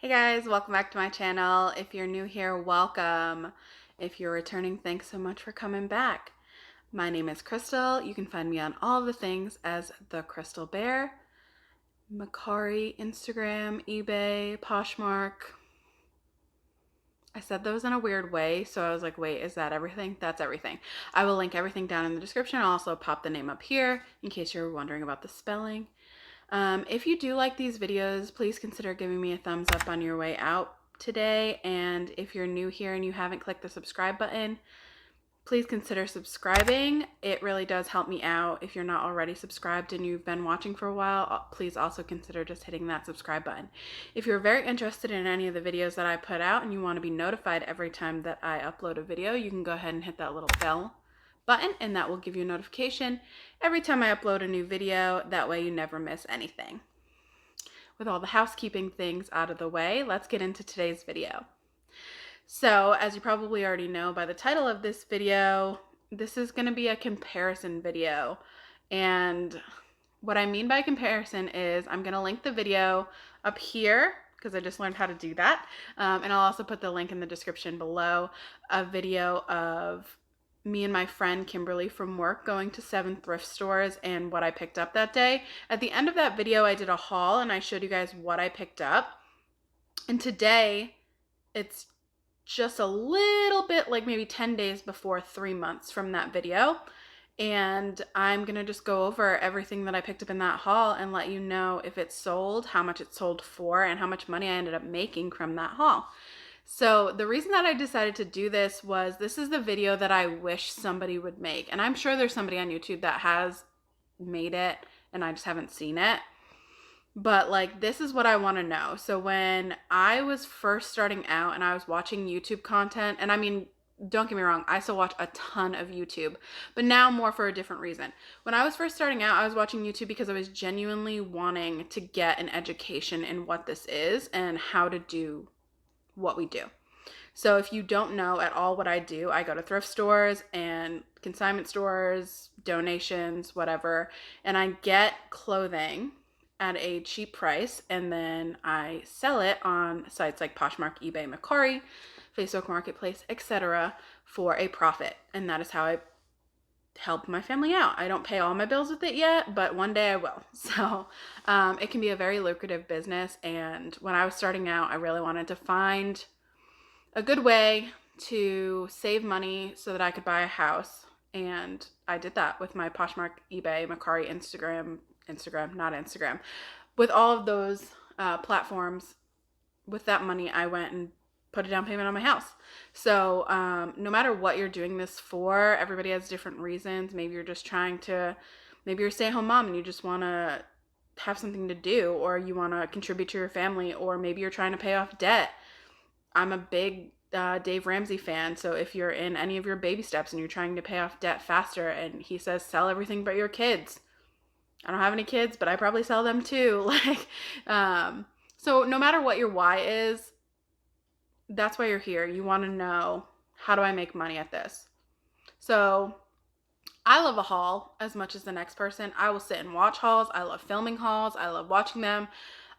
Hey guys, welcome back to my channel. If you're new here, welcome. If you're returning, thanks so much for coming back. My name is Crystal. You can find me on all the things as The Crystal Bear. Macari, Instagram, eBay, Poshmark. I said those in a weird way, so I was like, wait, is that everything? That's everything. I will link everything down in the description. I'll also pop the name up here in case you're wondering about the spelling. If you do like these videos, please consider giving me a thumbs up on your way out today. And if you're new here and you haven't clicked the subscribe button, please consider subscribing. It really does help me out. If you're not already subscribed and you've been watching for a while, please also consider just hitting that subscribe button. If you're very interested in any of the videos that I put out and you want to be notified every time that I upload a video, you can go ahead and hit that little bell button and that will give you a notification every time I upload a new video. That way you never miss anything. With all the housekeeping things out of the way, let's get into today's video. So, as you probably already know by the title of this video, this is going to be a comparison video. And what I mean by comparison is I'm going to link the video up here because I just learned how to do that. And I'll also put the link in the description below, a video of me and my friend Kimberly from work going to 7 thrift stores and what I picked up that day. At the end of that video, I did a haul and I showed you guys what I picked up. And today, it's just a little bit like maybe 10 days before 3 months from that video. And I'm going to just go over everything that I picked up in that haul and let you know if it's sold, how much it sold for, and how much money I ended up making from that haul. So the reason that I decided to do this was this is the video that I wish somebody would make. And I'm sure there's somebody on YouTube that has made it and I just haven't seen it. But like, this is what I want to know. So when I was first starting out and I was watching YouTube content, and I mean, don't get me wrong, I still watch a ton of YouTube, but now more for a different reason. When I was first starting out, I was watching YouTube because I was genuinely wanting to get an education in what this is and how to do what we do. So if you don't know at all what I do, I go to thrift stores and consignment stores, donations, whatever, and I get clothing at a cheap price and then I sell it on sites like Poshmark, eBay, Macari, Facebook Marketplace, etc. for a profit. And that is how I help my family out. I don't pay all my bills with it yet, but one day I will. So it can be a very lucrative business. And when I was starting out, I really wanted to find a good way to save money so that I could buy a house. And I did that with my Poshmark, eBay, Macari, not Instagram. With all of those platforms, with that money, I went and put a down payment on my house. So no matter what you're doing this for, everybody has different reasons. Maybe you're just maybe you're a stay-at-home mom and you just want to have something to do, or you want to contribute to your family, or maybe you're trying to pay off debt. I'm a big Dave Ramsey fan, so if you're in any of your baby steps and you're trying to pay off debt faster, and he says sell everything but your kids. I don't have any kids, but I probably sell them too. So no matter what your why is, that's why you're here. You want to know, how do I make money at this? So I love a haul as much as the next person. I will sit and watch hauls. I love filming hauls. I love watching them.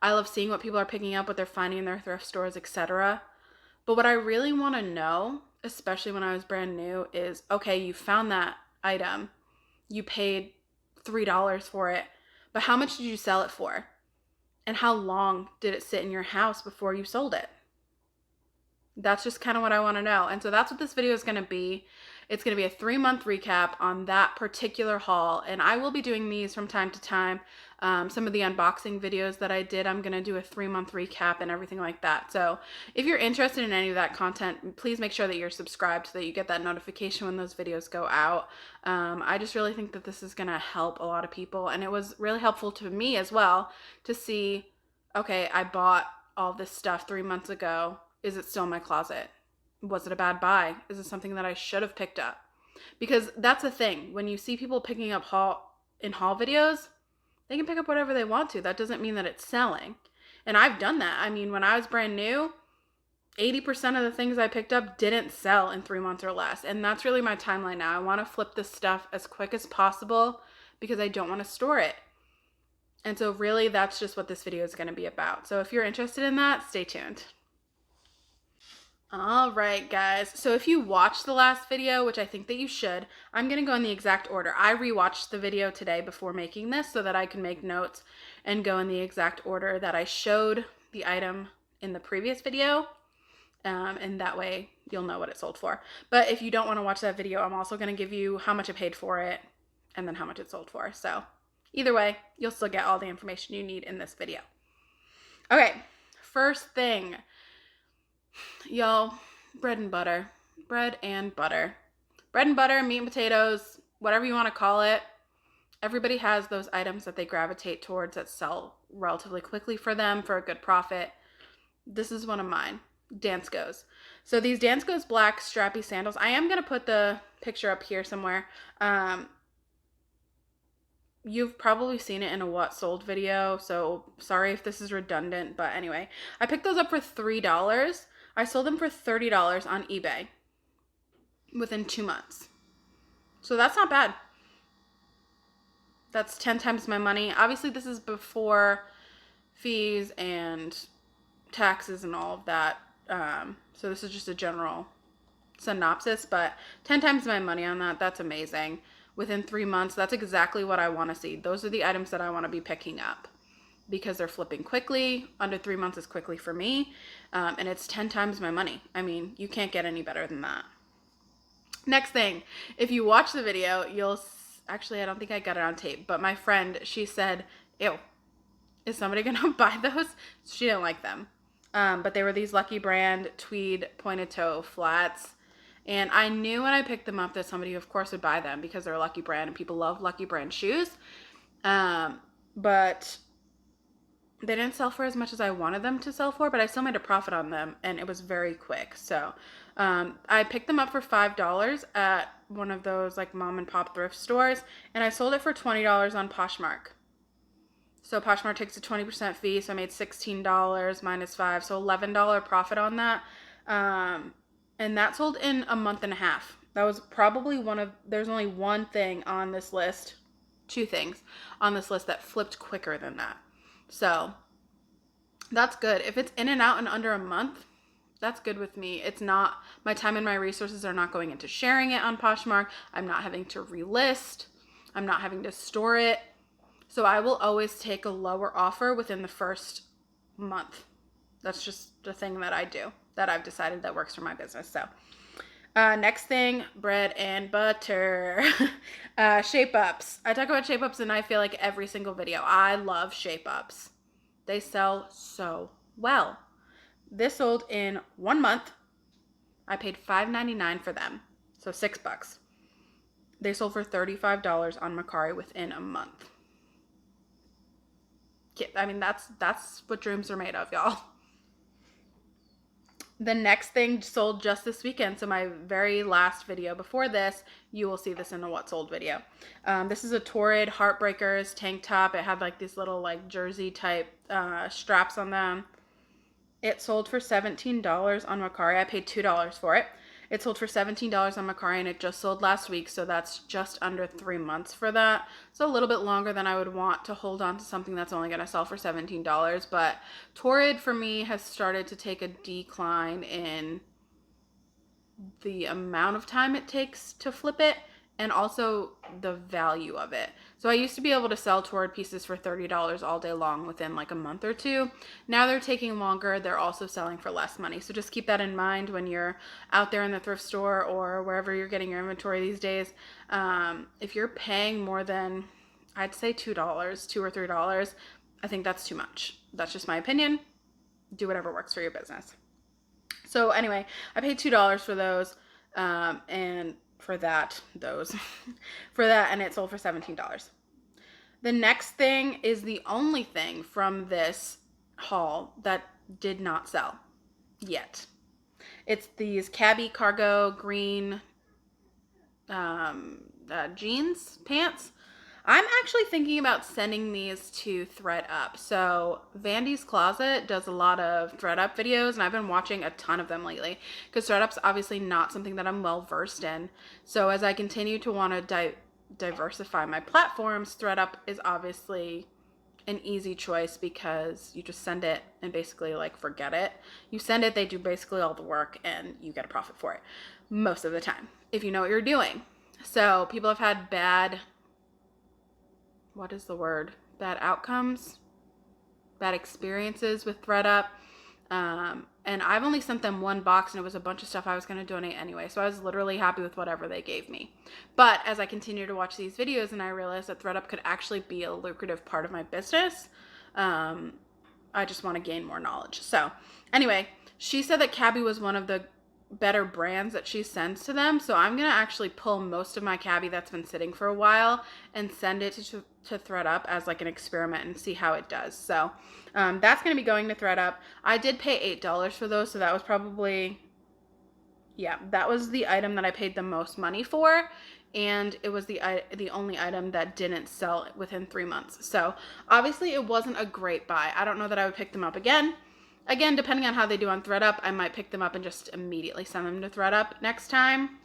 I love seeing what people are picking up, what they're finding in their thrift stores, etc. But what I really want to know, especially when I was brand new, is, okay, you found that item. You paid $3 for it, but how much did you sell it for? And how long did it sit in your house before you sold it? That's just kind of what I want to know. And so that's what this video is going to be. It's going to be a 3-month recap on that particular haul. And I will be doing these from time to time. Some of the unboxing videos that I did, I'm going to do a 3-month recap and everything like that. So if you're interested in any of that content, please make sure that you're subscribed so that you get that notification when those videos go out. I just really think that this is going to help a lot of people. And it was really helpful to me as well to see, okay, I bought all this stuff 3 months ago. Is it still in my closet? Was it a bad buy? Is it something that I should have picked up? Because that's the thing. When you see people picking up haul videos, they can pick up whatever they want to. That doesn't mean that it's selling. And I've done that. I mean, when I was brand new, 80% of the things I picked up didn't sell in 3 months or less. And that's really my timeline now. I want to flip this stuff as quick as possible because I don't want to store it. And so really that's just what this video is going to be about. So if you're interested in that, stay tuned. All right, guys. So if you watched the last video, which I think that you should, I'm going to go in the exact order. I rewatched the video today before making this so that I can make notes and go in the exact order that I showed the item in the previous video. And that way you'll know what it sold for. But if you don't want to watch that video, I'm also going to give you how much I paid for it and then how much it sold for. So either way, you'll still get all the information you need in this video. Okay, first thing. Y'all, bread and butter. Bread and butter. Bread and butter, meat and potatoes, whatever you want to call it. Everybody has those items that they gravitate towards that sell relatively quickly for them for a good profit. This is one of mine. Danskos. So these Danskos black strappy sandals, I am going to put the picture up here somewhere. You've probably seen it in a what sold video, so sorry if this is redundant, but anyway. I picked those up for $3. I sold them for $30 on eBay within 2 months. So that's not bad. That's 10 times my money. Obviously, this is before fees and taxes and all of that. So this is just a general synopsis, but 10 times my money on that. That's amazing. Within 3 months, that's exactly what I want to see. Those are the items that I want to be picking up because they're flipping quickly. Under 3 months is quickly for me. And it's 10 times my money. I mean, you can't get any better than that. Next thing, if you watch the video, you'll actually, I don't think I got it on tape, but my friend, she said, ew, is somebody going to buy those? She didn't like them. But they were these Lucky Brand tweed pointed toe flats. And I knew when I picked them up that somebody, of course, would buy them because they're a Lucky Brand and people love Lucky Brand shoes. But they didn't sell for as much as I wanted them to sell for, but I still made a profit on them and it was very quick. So I picked them up for $5 at one of those like mom and pop thrift stores, and I sold it for $20 on Poshmark. So Poshmark takes a 20% fee, so I made $16 minus 5, so $11 profit on that. And that sold in a month and a half. That was probably there's only one thing on this list, 2 things on this list that flipped quicker than that. So that's good. If it's in and out in under a month, that's good with me. It's not, my time and my resources are not going into sharing it on Poshmark. I'm not having to relist. I'm not having to store it. So I will always take a lower offer within the first month. That's just the thing that I do, that I've decided that works for my business. So next thing, bread and butter. Shape ups. I talk about shape ups and I feel like every single video. I love shape ups. They sell so well. This sold in 1 month. I paid $5.99 for them, so $6. They sold for $35 on Mercari within a month. I mean, that's what dreams are made of, y'all. The next thing sold just this weekend, so my very last video before this, you will see this in the what sold video. This is a Torrid Heartbreakers tank top. It had like these little like jersey type straps on them. It sold for $17 on Mercari. I paid $2 for it. It sold for $17 on Mercari, and it just sold last week, so that's just under 3 months for that. So a little bit longer than I would want to hold on to something that's only going to sell for $17. But Torrid, for me, has started to take a decline in the amount of time it takes to flip it and also the value of it. So I used to be able to sell Torrid pieces for $30 all day long within like a month or two. Now they're taking longer. They're also selling for less money. So just keep that in mind when you're out there in the thrift store or wherever you're getting your inventory these days. If you're paying more than, I'd say $2 or $3, I think that's too much. That's just my opinion. Do whatever works for your business. So anyway, I paid $2 for those, and for that, and it sold for $17. The next thing is the only thing from this haul that did not sell yet. It's these cabbie cargo green jeans pants. I'm actually thinking about sending these to ThredUp. So Vandy's Closet does a lot of ThredUp videos, and I've been watching a ton of them lately because ThredUp's obviously not something that I'm well versed in. So as I continue to want to diversify my platforms, ThredUp is obviously an easy choice because you just send it and basically like forget it. You send it, they do basically all the work and you get a profit for it most of the time if you know what you're doing. So people have had bad, what is the word? Bad outcomes, bad experiences with ThreadUp. And I've only sent them one box and it was a bunch of stuff I was going to donate anyway. So I was literally happy with whatever they gave me. But as I continue to watch these videos and I realized that ThreadUp could actually be a lucrative part of my business, I just want to gain more knowledge. So anyway, she said that Cabby was one of the better brands that she sends to them. So I'm going to actually pull most of my Cabby that's been sitting for a while and send it to ThreadUp as like an experiment and see how it does. So that's going to be going to ThreadUp. I did pay $8 for those. So that was probably, yeah, that was the item that I paid the most money for. And it was the only item that didn't sell within 3 months. So obviously it wasn't a great buy. I don't know that I would pick them up again. Again, depending on how they do on ThreadUp, I might pick them up and just immediately send them to ThreadUp next time.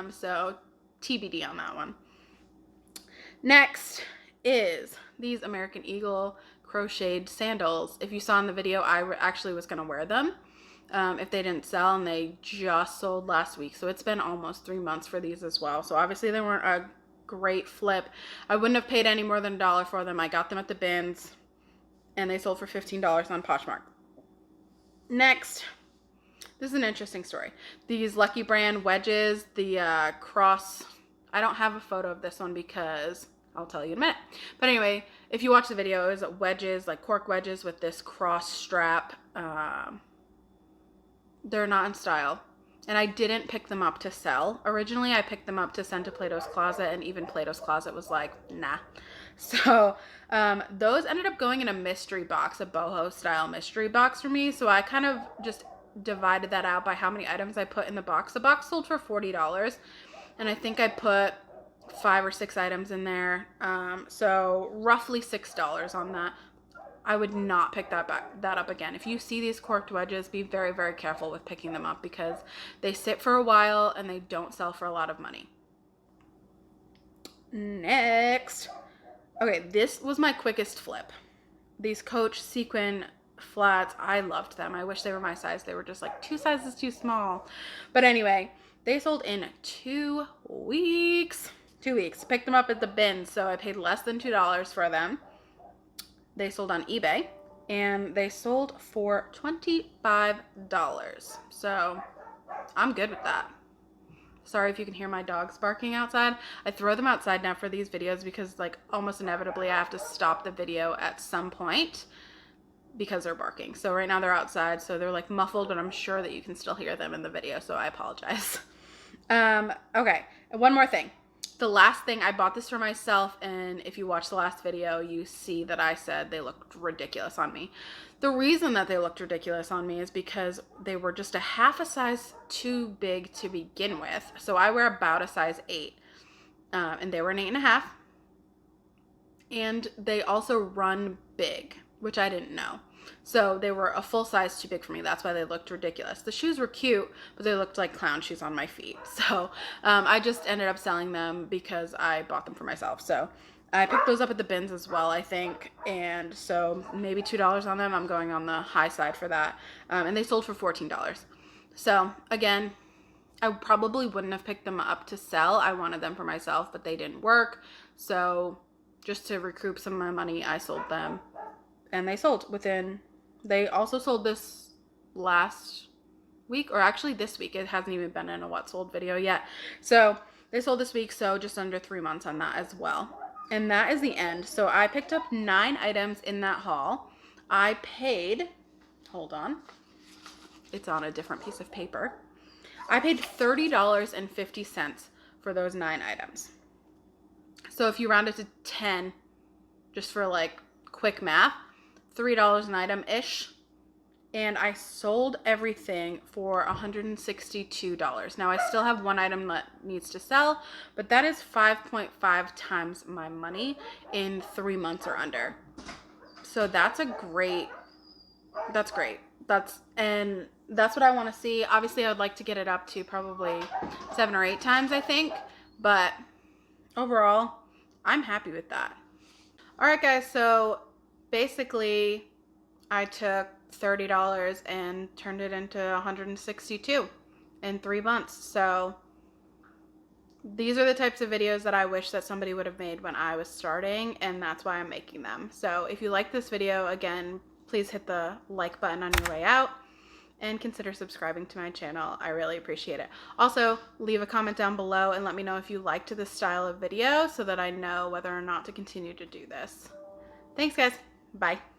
So TBD on that one. Next is these American Eagle crocheted sandals. If you saw in the video, I actually was going to wear them if they didn't sell, and they just sold last week. So it's been almost 3 months for these as well. So obviously they weren't a great flip. I wouldn't have paid any more than $1 for them. I got them at the bins and they sold for $15 on Poshmark. Next, this is an interesting story. These Lucky Brand wedges, the cross, I don't have a photo of this one because I'll tell you in a minute. But anyway, if you watch the video, it was wedges, like cork wedges with this cross strap. They're not in style. And I didn't pick them up to sell. Originally, I picked them up to send to Plato's Closet, and even Plato's Closet was like, nah. So those ended up going in a mystery box, a boho style mystery box for me. So I kind of just divided that out by how many items I put in the box. The box sold for $40, and I think I put 5 or 6 items in there. So roughly $6 on that. I would not pick that up again. If you see these corked wedges, be very, very careful with picking them up because they sit for a while and they don't sell for a lot of money. Next. Okay, this was my quickest flip. These Coach sequin flats, I loved them. I wish they were my size. They were just like 2 sizes too small. But anyway, they sold in 2 weeks. 2 weeks. Picked them up at the bin, so I paid less than $2 for them. They sold on eBay, and they sold for $25. So I'm good with that. Sorry if you can hear my dogs barking outside. I throw them outside now for these videos because like almost inevitably I have to stop the video at some point because they're barking. So right now they're outside, so they're like muffled, but I'm sure that you can still hear them in the video, so I apologize. Okay, one more thing. The last thing, I bought this for myself, and if you watch the last video, you see that I said they looked ridiculous on me. The reason that they looked ridiculous on me is because they were just a half a size too big to begin with. So I wear about a size 8, and they were an 8.5. And they also run big, which I didn't know. So they were a full size too big for me. That's why they looked ridiculous. The shoes were cute, but they looked like clown shoes on my feet. So I just ended up selling them because I bought them for myself. So I picked those up at the bins as well, I think. And so maybe $2 on them. I'm going on the high side for that. And they sold for $14. So again, I probably wouldn't have picked them up to sell. I wanted them for myself, but they didn't work. So just to recoup some of my money, I sold them. And they sold they also sold this last week, or actually this week. It hasn't even been in a what sold video yet. So they sold this week, so just under 3 months on that as well. And that is the end. So I picked up 9 items in that haul. I paid, hold on, it's on a different piece of paper. I paid $30.50 for those 9 items. So if you round it to 10, just for like quick math, $3 an item-ish, and I sold everything for $162. Now I still have one item that needs to sell, but that is 5.5 times my money in 3 months or under. So that's great. That's what I want to see. Obviously I would like to get it up to probably 7 or 8 times, I think, but overall I'm happy with that. All right, guys, so basically I took $30 and turned it into 162 in 3 months. So these are the types of videos that I wish that somebody would have made when I was starting, and that's why I'm making them. So if you like this video, again, please hit the like button on your way out and consider subscribing to my channel. I really appreciate it. Also, leave a comment down below and let me know if you liked this style of video so that I know whether or not to continue to do this. Thanks, guys. Bye.